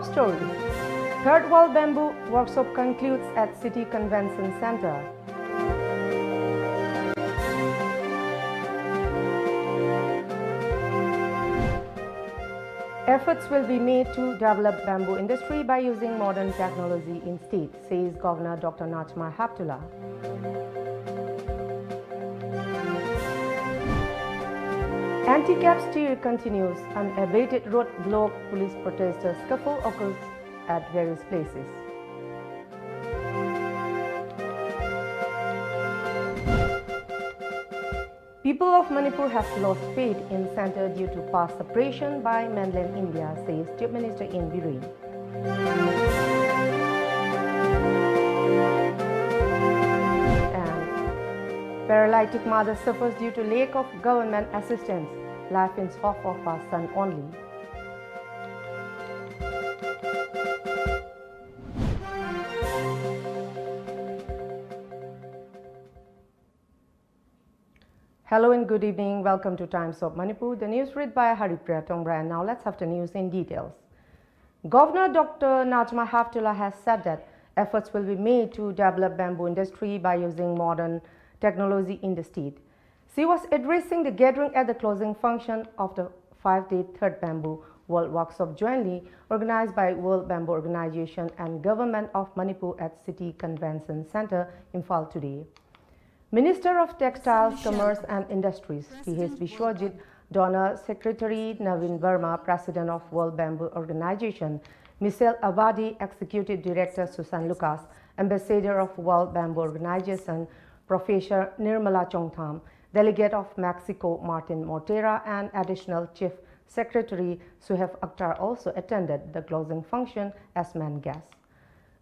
Top story. Third World Bamboo Workshop concludes at City Convention Center. Efforts will be made to develop bamboo industry by using modern technology in state, says Governor Dr. Najma Heptullah. Anti-cap steer continues. Unabated roadblock, police protesters scuffle occurs at various places. People of Manipur have lost faith in centre due to past separation by mainland India, says Chief Minister N. Biren. And paralytic mother suffers due to lack of government assistance. Life in hope of her son only. Hello and good evening. Welcome to Times of Manipur. The news read by HARIPRIYA. And now let's have the news in details. Governor Dr. Najma Heptullah has said that efforts will be made to develop bamboo industry by using modern technology in the state. She was addressing the gathering at the closing function of the 5-day Third Bamboo World Workshop jointly organized by World Bamboo Organization and Government of Manipur at City Convention Center, Imphal today. Minister of Textiles, Commerce and Industries, P.H. Vishwajit, Donor Secretary Naveen Verma, President of World Bamboo Organization, Michelle Abadi, Executive Director Susan Lucas, Ambassador of World Bamboo Organization, Professor Nirmala Chongtham, Delegate of Mexico Martin Mortera, and Additional Chief Secretary Suhaib Akhtar also attended the closing function as main guests.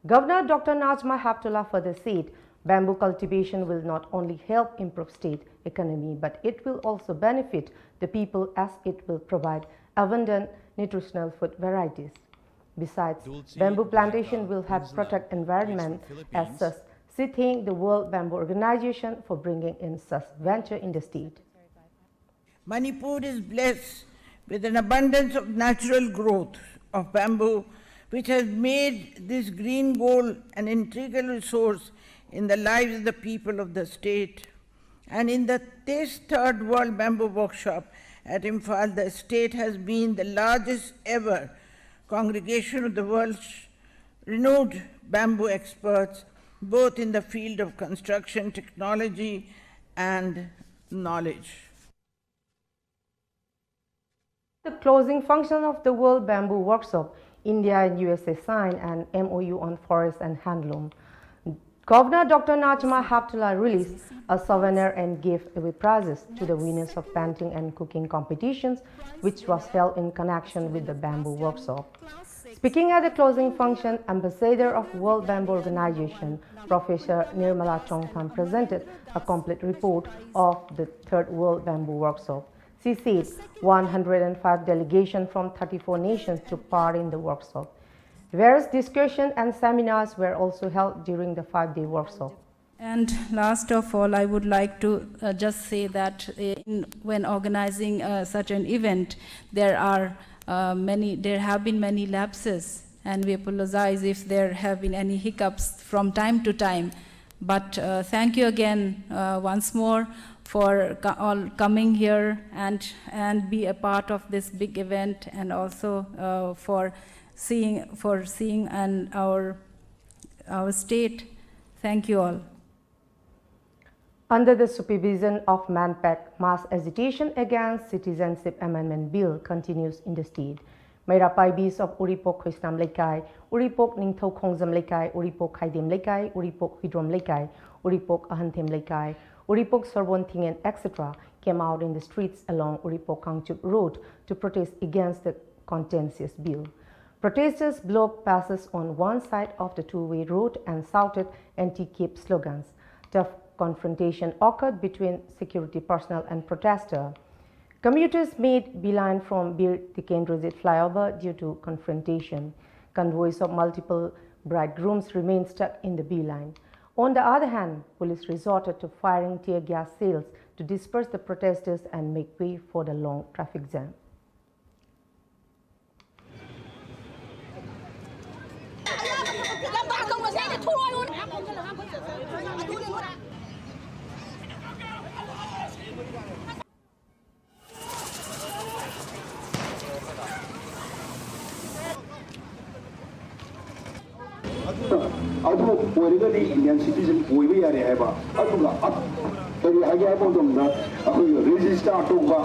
Governor Dr. Najma Heptullah further said, bamboo cultivation will not only help improve state economy, but it will also benefit the people as it will provide abundant nutritional food varieties. Besides, bamboo plantation will help protect environment as such. She thanked the World Bamboo Organization for bringing in such venture in the state. Manipur is blessed with an abundance of natural growth of bamboo, which has made this green gold an integral resource in the lives of the people of the state. And in this Third World Bamboo Workshop at Imphal, the state has been the largest ever congregation of the world's renowned bamboo experts, both in the field of construction, technology, and knowledge. The closing function of the World Bamboo Workshop, India and USA signed an MOU on forest and handloom. Governor Dr. Najma Heptullah released a souvenir and gave away prizes to the winners of painting and cooking competitions, which was held in connection with the Bamboo Workshop. Speaking at the closing function, Ambassador of World Bamboo Organization, Professor Nirmala Chongtham, presented a complete report of the Third World Bamboo Workshop. She said 105 delegations from 34 nations took part in the workshop. Various discussions and seminars were also held during the 5-day workshop. And last of all, I would like to just say that when organizing such an event, there have been many lapses, and we apologize if there have been any hiccups from time to time. But thank you again once more for all coming here and be a part of this big event, and also for seeing and our state. Thank you all. Under the supervision of MANPAC, mass agitation against Citizenship Amendment Bill continues in the state. Mairapaibis of Uripok Krishnam Lekai, Uripok Ningthau Khongzam Lekai, Uripok Khaidem Lekai, Uripok Hidrom Lekai, Uripok Ahanthem Lekai, Uripok Sarwonthingen, etc. came out in the streets along Uripok Kangchuk Road to protest against the contentious bill. Protesters blocked passes on one side of the two-way road and shouted anti-CAPE slogans. Tough confrontation occurred between security personnel and protesters. Commuters made beeline from Bir Tikendrojit flyover due to confrontation. Convoys of multiple bridegrooms remained stuck in the beeline. On the other hand, police resorted to firing tear gas shells to disperse the protesters and make way for the long traffic jam. adu oirigadi Indian citizen oibe yare haiba aduga kari age abodonga akoi register toba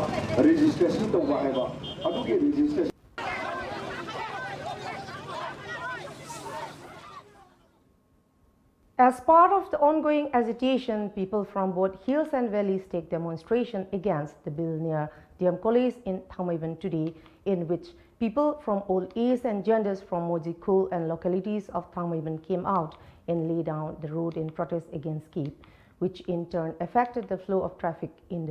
registration toba haiba adugi registration. As part of the ongoing agitation, people from both hills and valleys take demonstration against the bill near DM College in Thamaiban today, in which people from all ages and genders from Mojikul and localities of Thamaiban came out and laid down the road in protest against CAPE, which in turn affected the flow of traffic in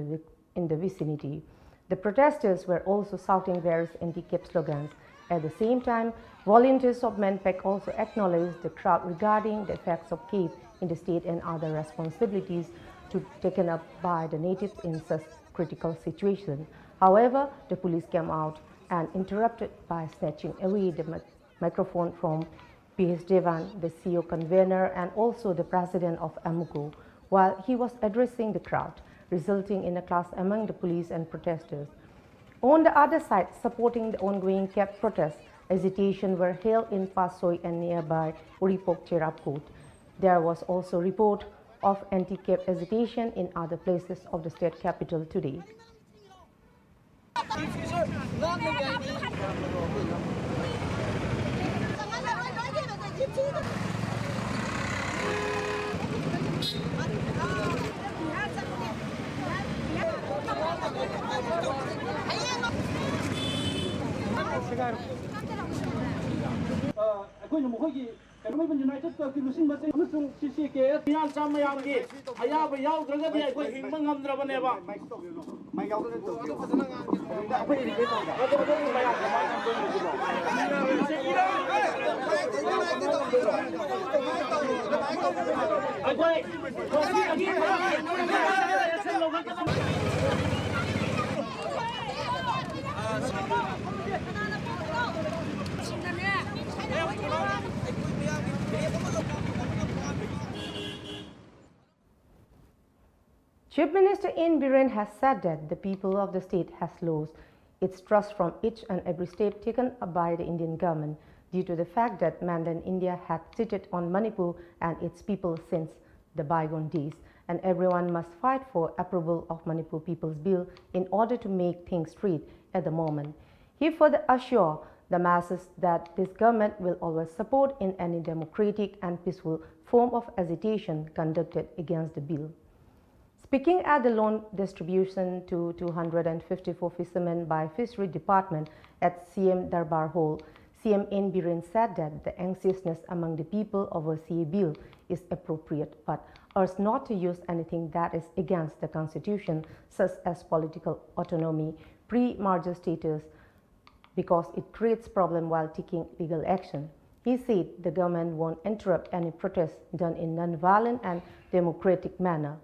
the vicinity. The protesters were also shouting various anti-CAPE slogans. At the same time, volunteers of MANPAC also acknowledged the crowd regarding the effects of CAPE in the state and other responsibilities taken up by the natives in such critical situation. However, the police came out and interrupted by snatching away the microphone from P.H. Devan, the CEO convener and also the president of AMUCO, while he was addressing the crowd, resulting in a clash among the police and protesters. On the other side, supporting the ongoing CAPE protests, agitation were held in Pasoi and nearby Uripok Cherapkot. There was also report of anti-CAPE agitation in other places of the state capital today. United Constitution amasung CCK yan samayam gi ayaba yaw dragadi akoi hingma ngamdrabaneba mai yaw Chief Minister In Biren has said that the people of the state has lost its trust from each and every step taken by the Indian government due to the fact that mainland India had cheated on Manipur and its people since the bygone days, and everyone must fight for approval of Manipur People's Bill in order to make things straight at the moment. He further assured the masses that this government will always support in any democratic and peaceful form of agitation conducted against the bill. Speaking at the loan distribution to 254 fishermen by Fishery Department at CM Darbar Hall, CM N. Biren said that the anxiousness among the people over CA bill is appropriate, but urged not to use anything that is against the constitution, such as political autonomy, pre-merger status, because it creates problem while taking legal action. He said the government won't interrupt any protest done in non-violent and democratic manner.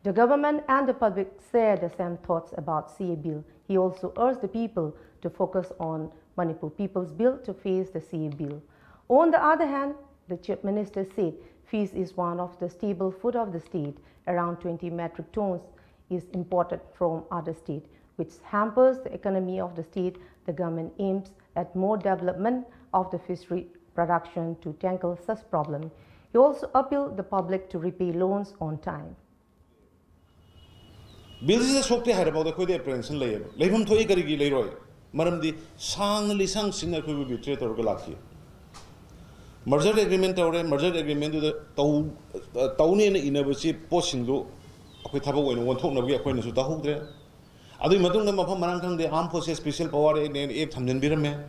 The government and the public share the same thoughts about CA bill. He also urged the people to focus on Manipur People's Bill to face the CA bill. On the other hand, the Chief Minister said fish is one of the staple food of the state. Around 20 metric tons is imported from other states, which hampers the economy of the state. The government aims at more development of the fishery production to tackle such problem. He also appealed the public to repay loans on time. Bills is okay had about the Kodi apprehension layer. Levam Toy Karigi Leroy, Madam the Sang Lisang Sinner could be betrayed or Galaki. Merger agreement or merger agreement to the Tony and University posting low with Tabo when one talk of the acquaintance with the hook there. Adu Madunga Mapamarang, the armed forces special power in 800 Birame.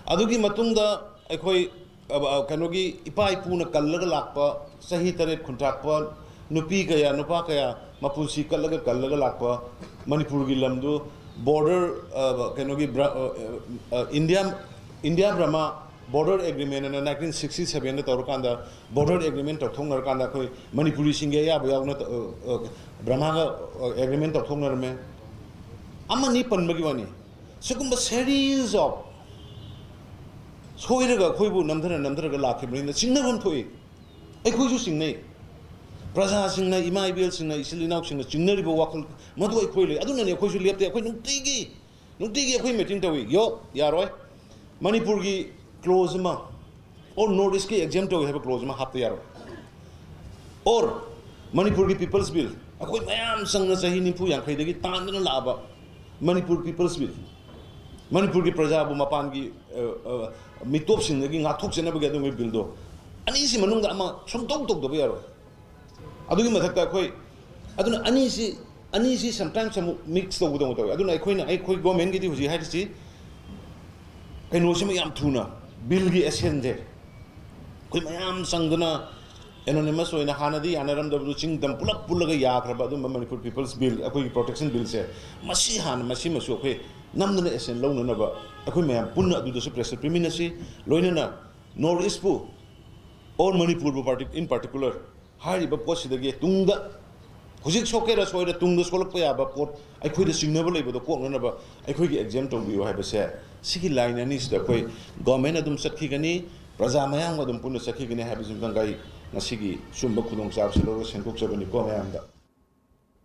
Adugi Matunda, Ekoi Kanogi, Ipai Puna Kalagalapa, Sahitare Contractor. Nupi kaya, nupa kaya, mapunsi kalaga lakpa, Manipur gilamdu, border, kanogi India Brahma border agreement in 1967 Torkanda border agreement of Tonga Kanda Koi, Manipuri Singaya, Brahma agreement of Tonga me. Amani Panmagivani. Second series of Soiraga Koibu Namdra and Namdra Laki, the Singavan Toy. Ekuju Sing. Praza Singna, Imai Bill Singna, Isilina Singna, Chineribo Wakal, Madu Equili. I don't know if you left there. Nutigi, Nutigi, a meeting to yo, Yaroi, Manipurgi, close ma. or North-East ki exempt ho have a clause ma hapte yaro or Manipur ki People's Bill akoi mayam sang na sahi nimpu yang khaidagi tan na laba Manipur People's Bill Manipur ki praja bu mapan ki mitop sing gi ngathok sena bu gadung bill do ani si manung da ama som tok tok do ba yaro adugi mathak ta khoi aduna ani si sometimes some mix to do aduna ai khoi government gi di huji hai si kai no sim yam thuna bill gi essence de khoi mayam sangdana anonymous oina hanadi anaram da ching dam pulap pulaga ya khraba adu Manipur People's Bill akoi protection bill se masi han masi masu khoi namdana essence lo na ba akoi mayam punna adu da pressure preminency loina na North-East pu or Manipur party in particular hari ba post da ge tungda hujik sokera soira tungda solak pa ya ba pot akoi da signable le ba do ko na ba akoi gi exempt to bi ha ba se sigi line ani sta koi government adum sakhi gani praja mayam adum punna sakhi gani ha bi jim gai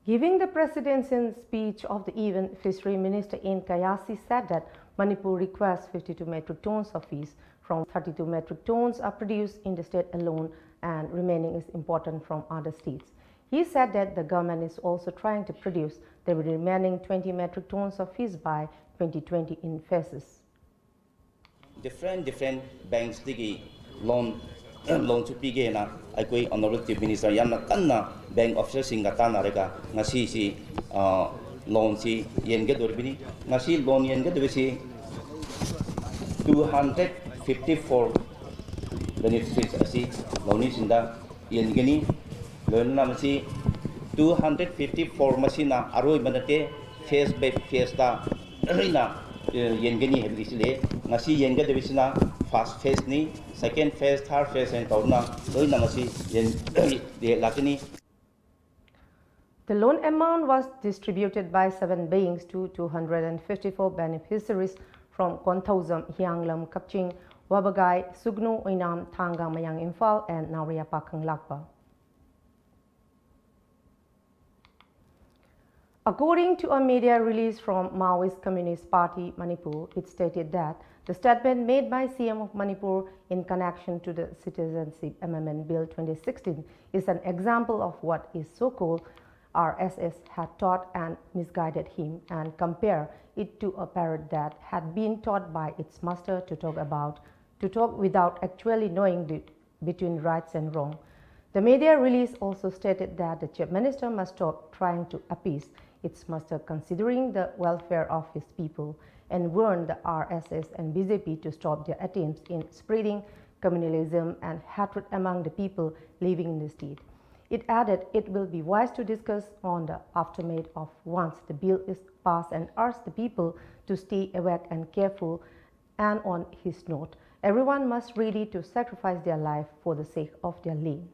Giving the presidential speech of the event, Fishery Minister N. Kayasi said that Manipur requests 52 metric tons of fish. From 32 metric tons are produced in the state alone and remaining is important from other states. He said that the government is also trying to produce the remaining 20 metric tons of fish by 2020 in phases. Different banks digi loan to pigena aikoi honorable chief minister yamna kanna bank officer singa ta na rega ngasi si loan si yenge dorbini ngasi loan yenge dobisi 254 beneficiaries asi loan sinda yengeni loan na masi 254 masina aroi banate face by face ta reina yengeni hebisile ngasi yenge dobisina first phase ni second phase third phase and tauna loi namasi yen lakini. The loan amount was distributed by 7 banks to 254 beneficiaries from Kontauzam, Hyanglam, Kapching, Wabagai, Sugno, Oinam, Thangang, Mayang, Imphal and Naria Pakhang Lakpa. According to a media release from Maoist Communist Party, Manipur, it stated that the statement made by CM of Manipur in connection to the Citizenship Amendment Bill 2016 is an example of what is so-called RSS had taught and misguided him, and compare it to a parrot that had been taught by its master to talk without actually knowing between rights and wrong. The media release also stated that the Chief Minister must stop trying to appease its master considering the welfare of his people, and warned the RSS and BJP to stop their attempts in spreading communalism and hatred among the people living in the state. It added it will be wise to discuss on the aftermath of once the bill is passed and urged the people to stay awake and careful. And on his note, everyone must ready to sacrifice their life for the sake of their land.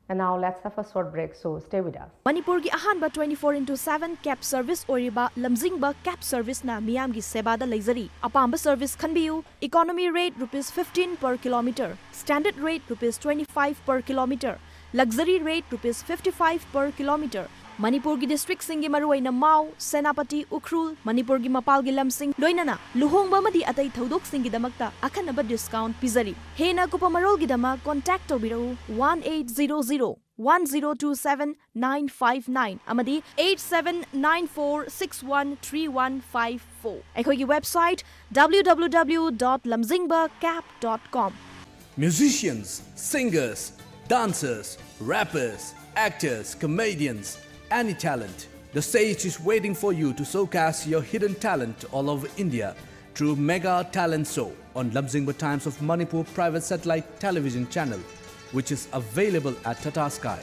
And now let's have a short break, so stay with us. Manipur gi ahanba 24/7 cab service oriba lamjingba cab service na miyam gi seba da leizari. Apamba service khanbiu. Economy rate ₹15 per kilometer, standard rate ₹25 per kilometer, luxury rate ₹55 per kilometer. Manipur gi district singi maruaina Mau, Senapati, Ukhrul, Manipur gi mapal gi lamsing loinana luhongba madi atai thodok singi damakta akhanaba discount pizari. Hena kupamarol gi dama contact tobirau 1800 1027 959 amadi 8794613154. Aikoi gi website www.lamjingbacap.com. Musicians, singers, dancers, rappers, actors, comedians, any talent. The stage is waiting for you to showcase your hidden talent all over India through Mega Talent Show on Lamjingba Times of Manipur private satellite television channel, which is available at Tata Sky.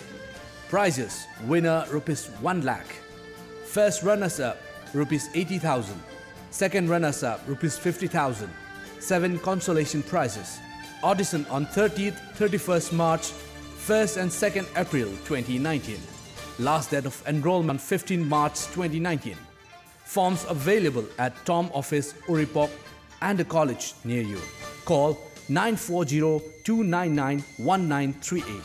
Prizes: winner ₹1 lakh, first runners-up ₹80,000, second runners-up ₹50,000, 7 consolation prizes. Audition on 30th, 31st March, 1st and 2nd April 2019. Last date of enrollment 15 March 2019. Forms available at Tom Office, Uripok and a college near you. Call 940-299-1938.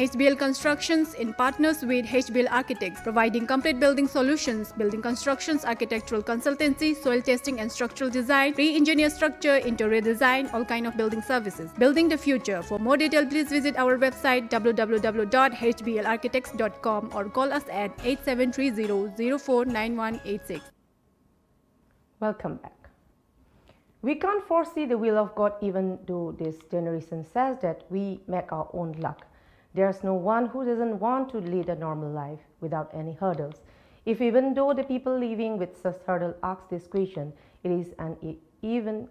HBL Constructions in partners with HBL Architects, providing complete building solutions, building constructions, architectural consultancy, soil testing and structural design, re-engineer structure, interior design, all kind of building services. Building the future. For more detail, please visit our website www.hblarchitects.com or call us at 8730-049186. Welcome back. We can't foresee the will of God, even though this generation says that we make our own luck. There's no one who doesn't want to lead a normal life without any hurdles. If even though the people living with such hurdles ask this question, it is an even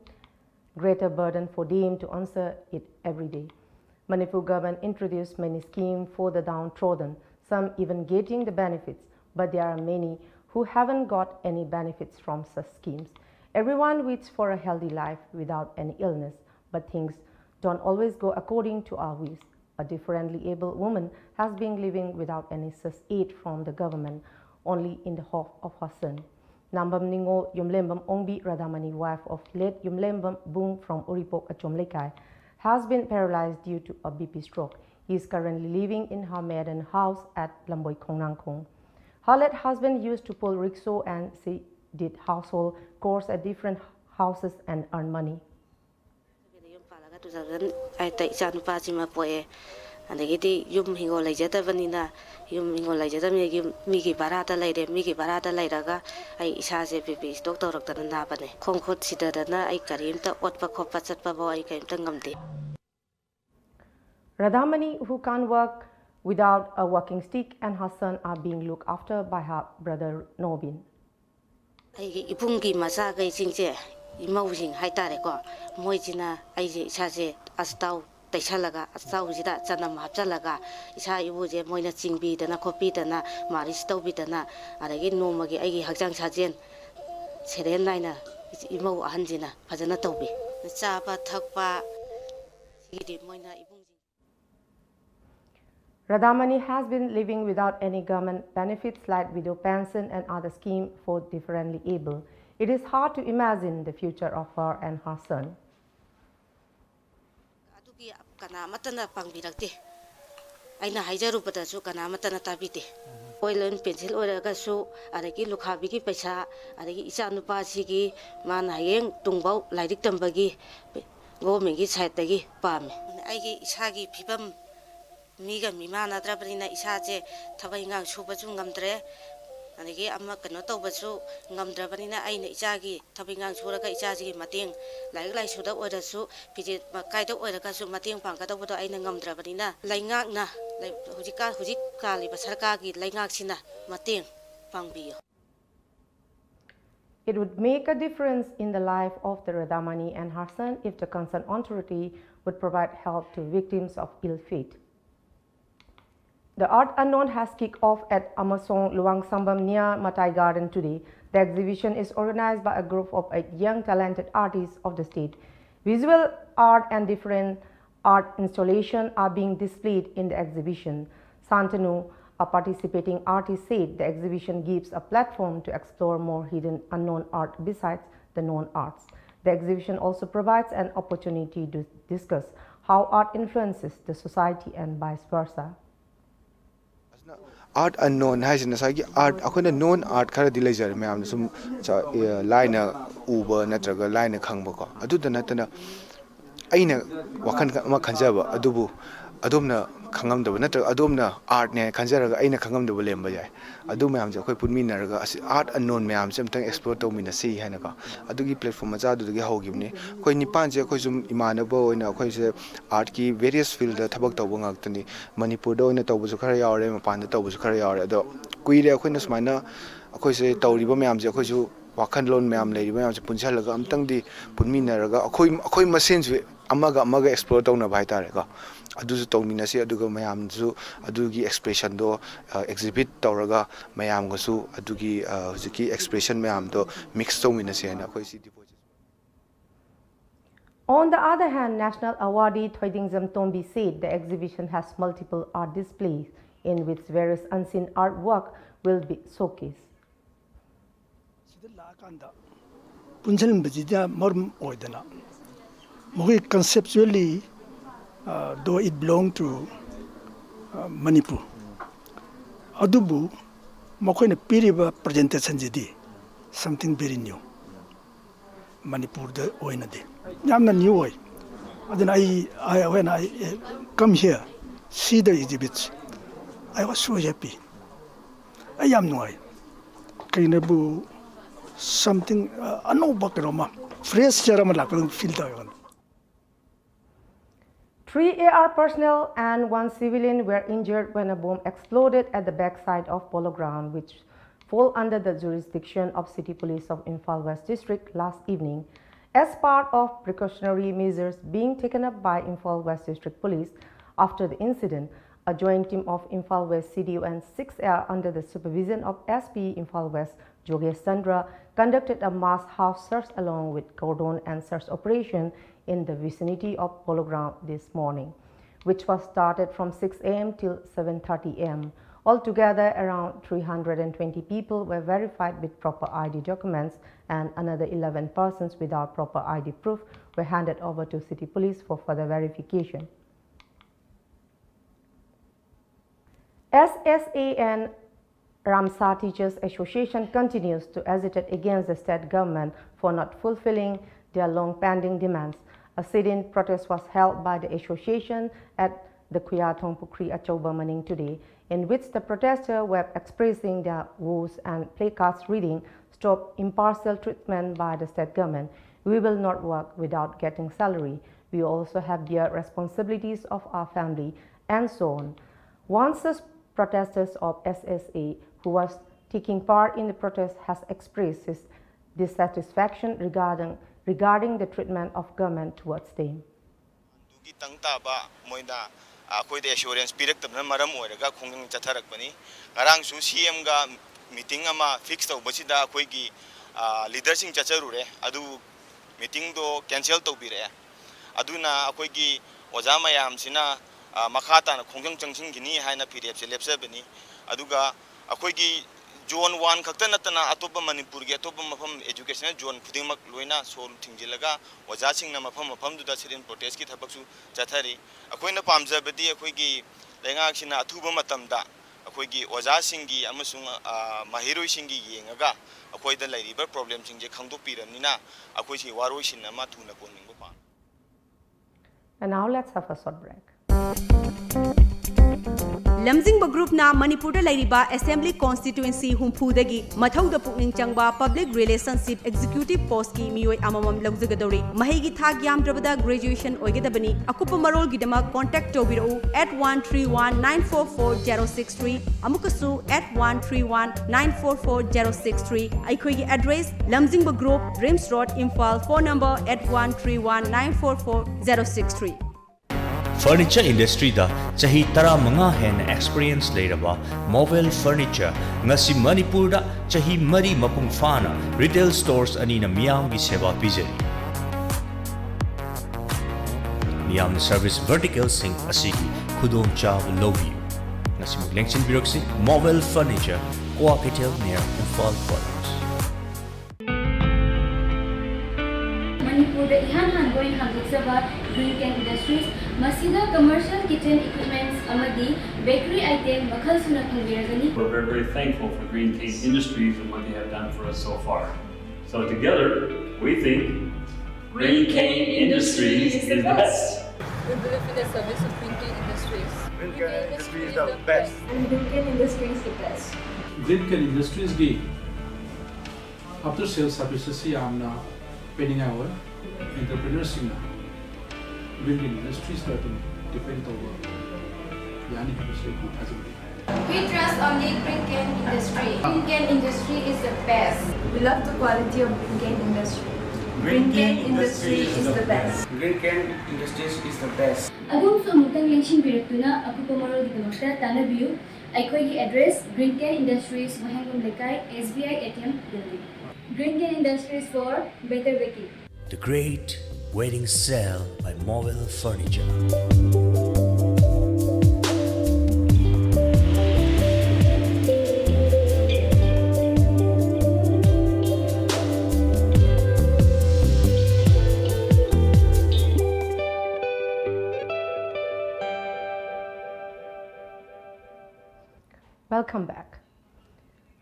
greater burden for them to answer it every day. Manipur government introduced many schemes for the downtrodden, some even getting the benefits, but there are many who haven't got any benefits from such schemes. Everyone waits for a healthy life without any illness, but things don't always go according to our wish. A differently able woman has been living without any such aid from the government, only in the hope of her son. Nambam Ningo Yumlembam Ongbi Radhamani, wife of late Yumlembam Bung from Uripok Achomlekai, has been paralyzed due to a BP stroke. He is currently living in her maiden house at Lamboy Kongnangkong. Her late husband used to pull rickshaw and she did household chores at different houses and earn money. Radhamani, who can't work without a walking stick, and her son are being looked after by her brother Nobin. Ipungi masaga isingje imawsing haitareko moijina aije isaje astau taisalaga astau jida chanam hapchalaga isa ibuje moina chingbi dana kopi dana maris tawbi dana aragi nomagi aigi hakjang sajen seren naina imaw ahanjina phajana tawbi chaba thakpa gidi moina ipungi. Radhamani has been living without any government benefits like widow pension and other schemes for differently able. It is hard to imagine the future of her and her son. Aina haijarubada su kana matana tabite oil and pencil oraga su aragi lukhabigi paisa aragi icha nupa sigi mana hayeng tungbau lairik tambagi government side tagi pame aigi isagi phibam miga mimana drabrina isaje thabainga subasu ngamdre anigi amma kano tawbasu ngamdrabanina aina ichagi thabainga suraga ichaji mateng laik lai suda orasu pije kaida oraga su mateng pangka tawbado aina ngamdrabanina laingak na hujika liba sarkagi laingak sina mateng pangbiyo. It would make a difference in the life of the Radhamani and her son if the concerned authority would provide help to victims of ill fate. The Art Unknown has kicked off at Amasong Luang Sambam near Matai Garden today. The exhibition is organized by a group of 8 young talented artists of the state. Visual art and different art installations are being displayed in the exhibition. Santanu, a participating artist, said the exhibition gives a platform to explore more hidden unknown art besides the known arts. The exhibition also provides an opportunity to discuss how art influences the society and vice versa. Art unknown has in the art, a known art caradilaser, ma'am, some line uber, natraga, line a kangboko. I do the natana Aina Wakan Makanjaba, Adubu, Adumna Kangam the Natra, Adumna art ne Kanjara, Aina Kangam the William Adumam, the put me art unknown, ma'am, sometimes explore to me the sea Hanaka. Adugi platform Mazadu the Gahogimni, Koini Panja, Kosum Imanabo, in a Koise art key, various field, the Tabakta Wangakani, Manipudo in a Tobusukari or upon the Tobusukari or the Quida Quinas Mina, a Koise Tauribo Mams, a Kosu Wakan Lone Mam Lady, Mams, Punjalaga, Amtangi, Punminaga, a Koi Machines, Amaga explore down a Vitarega. Adu told me Nasi Aduga Mayam Zu, Adugi expression do exhibit Toraga, Mayam Gosu, Adugi Zuki expression Mayam do mixed to Minasi and Akoisi. On the other hand, National Awardee Thoidingzam Tombi said the exhibition has multiple art displays in which various unseen artwork will be showcased. Conceptually, though it belonged to Manipur. Adubu, Mokoina Piriba presentation jidi, something very new. Manipur the Oinade. Yamna new way. Then when I come here, see the exhibits, I was so happy. I am no I. Kainabu something no bakroma. Fresh Charamala feel the 3 AR personnel and 1 civilian were injured when a bomb exploded at the backside of Polo Ground, which fall under the jurisdiction of City Police of Imphal West District last evening. As part of precautionary measures being taken up by Imphal West District Police after the incident, a joint team of Imphal West CDU and 6 AR under the supervision of SP Imphal West Jogesh Chandra conducted a mass house search along with cordon and search operation in the vicinity of Polo Ground this morning, which was started from 6 a.m. till 7:30 a.m. Altogether, around 320 people were verified with proper ID documents, and another 11 persons without proper ID proof were handed over to City Police for further verification. SSA and Ramsar Teachers Association continues to agitate against the state government for not fulfilling their long-pending demands. A sit-in protest was held by the association at the Kuyatong Pukri Achauba Maning today, in which the protesters were expressing their woes and placards reading, "Stop impartial treatment by the state government. We will not work without getting salary. We also have their responsibilities of our family," and so on. One such protesters of SSA who was taking part in the protest has expressed his dissatisfaction regarding the treatment of government towards them. Assurance piraktabna maram oiraga khongang chatharakpani ngarang su CM ga meeting ama fix tawbasida akoigi leader sing chacharure adu meeting do cancel tawbire aduna akoigi oja mayam sina makhata na khongang changsing gini haina pdf se lepsabani aduga akoigi zone 1 khakta natana atopa manipur ge atopa mafam educational zone khudingmak loina sol thingjilaga oja sing na mafam du da sirin protest ki thabaksu chathari akoina pamjabadi akoigi lengak sina athuba matamda akoigi oja singi amasung mahiroi singi yengaga akoida lairiba problem singje khangdok piramnina akoisi waroi sin ama thuna poningba pa. And now let's have a short break. lamjingba group na Manipur da lairiba assembly constituency humphudagi mathauda pukning changba public relationship executive post ki miyoi amamam lawjagadori mahigi thak yamdrabada graduation oigedabani akupa marol gidama contact tobirau at 131944063 amukasu at 131944063 aikhoi gi address lamjingba group Rims Road Imphal phone number at 131944063. Furniture industry da chahi tara manga hen experience leiraba mobile furniture ngasi Manipur da chahi mari mapung fana retail stores ani na miyam gi seva pijari miyam service vertical sing asigi khudong chaw lobi ngasi muglengchin biroksi mobile furniture Capital near Imphal Quarters. Manipur da ihan hangoin handuksaba Green Can Industries masida commercial kitchen equipments amadi bakery item makhal suna phangiragani. We're very, very thankful for Green Can Industries and what they have done for us so far. So together, we think Green Can Industries is the best. We believe in the service of Green Can Industries. Green Can Industries is the best. And Green Can Industries is the best. Green Can Industries gi after sales services si amna pending hour entrepreneurs sing Green Can Industries that depend on yani habse ku hazuri. We trust only Green Can Industry. Green Can Industry is the best. We love the quality of Green Can Industry. Green Can Industry is the best. Green Can Industries is the best. Adum so mutang lengchin birakuna akupa marol gidamakta tanabiu aikhoi address Green Can Industries Mahangam Lekai SBI ATM building. Green Can Industries for better baking. The Great Wedding Sale by Mobile Furniture. Welcome back.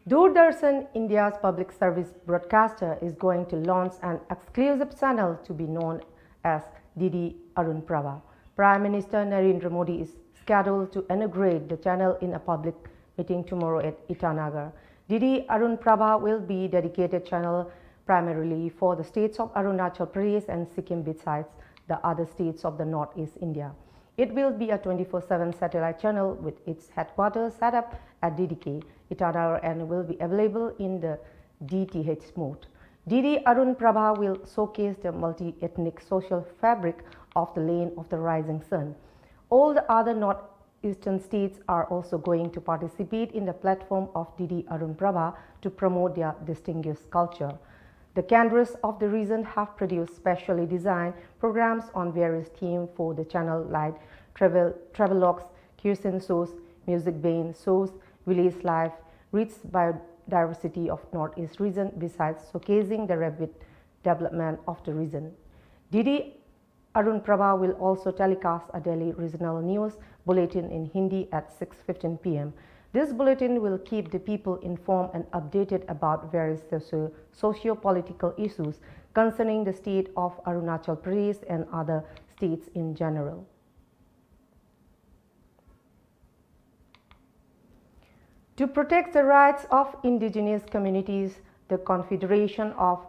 Doordarshan, India's public service broadcaster, is going to launch an exclusive channel to be known as DD Arun Prabha. Prime Minister Narendra Modi is scheduled to inaugurate the channel in a public meeting tomorrow at Itanagar. DD Arun Prabha will be a dedicated channel primarily for the states of Arunachal Pradesh and Sikkim besides the other states of the Northeast India. It will be a 24/7 satellite channel with its headquarters set up at DDK, Itanagar, and will be available in the DTH mode. DD Arun Prabha will showcase the multi-ethnic social fabric of the land of the rising sun. All the other northeastern states are also going to participate in the platform of DD Arun Prabha to promote their distinguished culture. The cadres of the region have produced specially designed programs on various themes for the channel like travelogues, cuisine shows, music band shows, village life, rich biodiversity of Northeast region besides showcasing the rapid development of the region. DD Arun Prabha will also telecast a daily regional news bulletin in Hindi at 6:15 p.m. This bulletin will keep the people informed and updated about various socio-political issues concerning the state of Arunachal Pradesh and other states in general. To protect the rights of indigenous communities, the Confederation of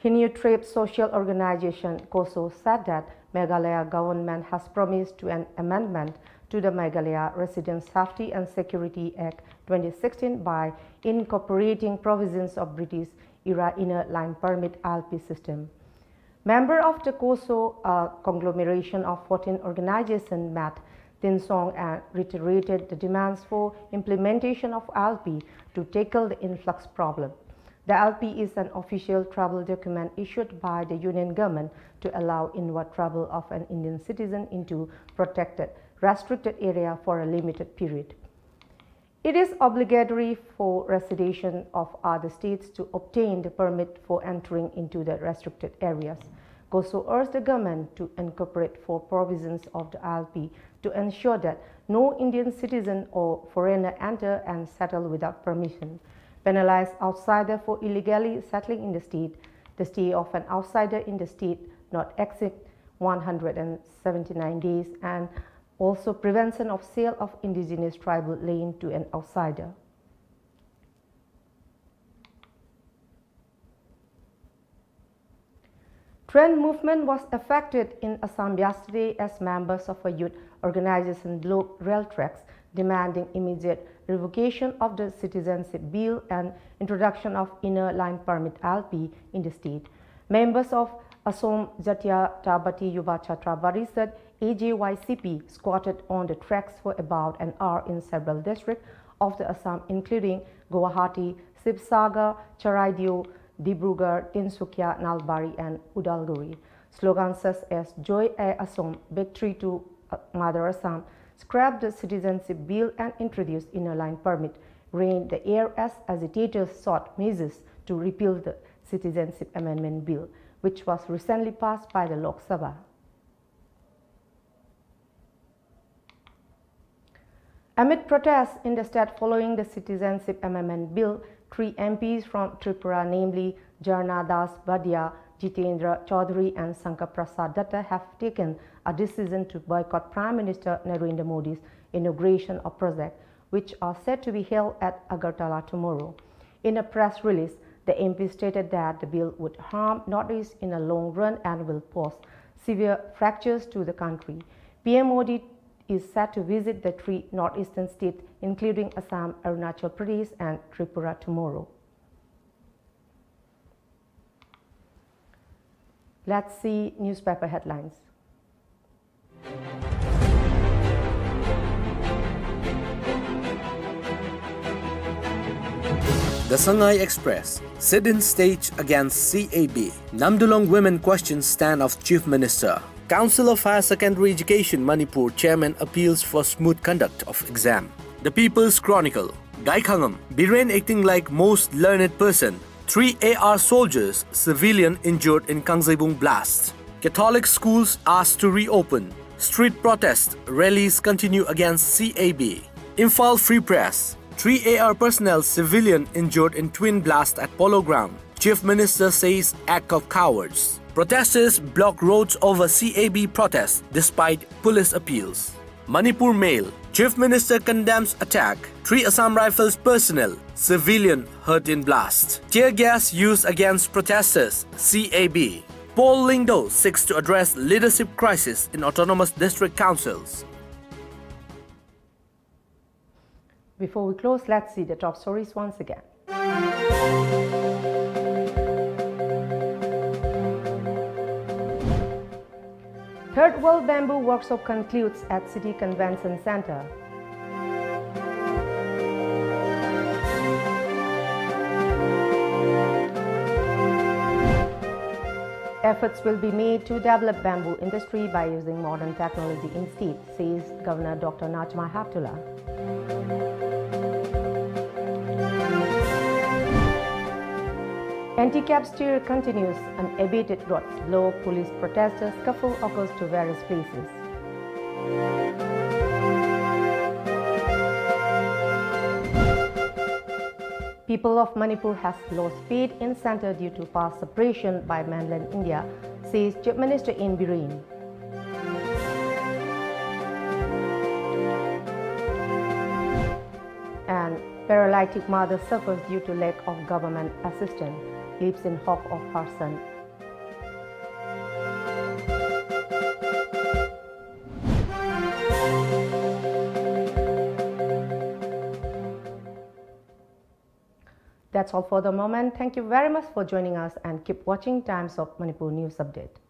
Inuit Social Organization (COSO) said that Meghalaya government has promised to an amendment to the Meghalaya Resident Safety and Security Act 2016 by incorporating provisions of British-era Inner Line Permit (ILP) system. Members of the COSO, a conglomeration of 14 organizations, met in Song and reiterated the demands for implementation of ILP to tackle the influx problem. The ILP is an official travel document issued by the Union government to allow inward travel of an Indian citizen into protected, restricted area for a limited period. It is obligatory for residents of other states to obtain the permit for entering into the restricted areas. COSO urged the government to incorporate 4 provisions of the ILP to ensure that no Indian citizen or foreigner enter and settle without permission, penalize outsider for illegally settling in the state, the stay of an outsider in the state not exceed 179 days, and also prevention of sale of indigenous tribal land to an outsider. Train movement was affected in Assam yesterday as members of a youth organization blocked rail tracks demanding immediate revocation of the citizenship bill and introduction of inner line permit (ILP) in the state. Members of Assam Jatiyatabati Yuva Chhatra Parishad AJYCP squatted on the tracks for about an hour in several districts of the Assam, including Guwahati, Sibsagar, Charaideo, Dibrugarh, Tinsukia, Nalbari, and Udalguri. Slogans such as "Joy Hai Assam," "Victory to Mother Assam," scrapped the citizenship bill and introduced inner line permit, reigned the air as agitators sought measures to repeal the Citizenship Amendment Bill, which was recently passed by the Lok Sabha. Amid protests in the state following the Citizenship Amendment Bill, 3 MPs from Tripura, namely Jarna Das Badia, Jitendra Chaudhary and Shankar Prasad Datta, have taken a decision to boycott Prime Minister Narendra Modi's inauguration of projects, which are set to be held at Agartala tomorrow. In a press release, the MP stated that the bill would harm Northeast in a long run and will cause severe fractures to the country. PM Modi is set to visit the 3 northeastern states, including Assam, Arunachal Pradesh, and Tripura tomorrow. Let's see newspaper headlines. The Shanghai Express, sit-in stage against CAB. Namdulong women questions stand of Chief Minister. Council of Higher Secondary Education Manipur Chairman appeals for smooth conduct of exam. The People's Chronicle, Gaikhangam, Biren acting like most learned person. 3 AR soldiers, civilian injured in Kangzaibung blast. Catholic schools asked to reopen. Street protest, rallies continue against CAB. Imphal Free Press, 3 AR personnel civilian injured in twin blast at Polo Ground. Chief Minister says act of cowards. Protesters block roads over CAB protest despite police appeals. Manipur Mail. Chief Minister condemns attack. 3 Assam Rifles personnel, civilian hurt in blast. Tear gas used against protesters, CAB. Paul Lingdo seeks to address leadership crisis in autonomous district councils. Before we close, let's see the top stories once again. Third World Bamboo Workshop concludes at City Convention Center. Efforts will be made to develop bamboo industry by using modern technology instead, says Governor Dr. Najma Heptullah. Anti-cab steer continues unabated roads blow police protesters scuffle occurs to various places. People of Manipur has lost faith in centre due to past separation by mainland India, says Chief Minister in Biren. And paralytic mother suffers due to lack of government assistance, lives in hope of her son. That's all for the moment. Thank you very much for joining us and keep watching Times of Manipur News Update.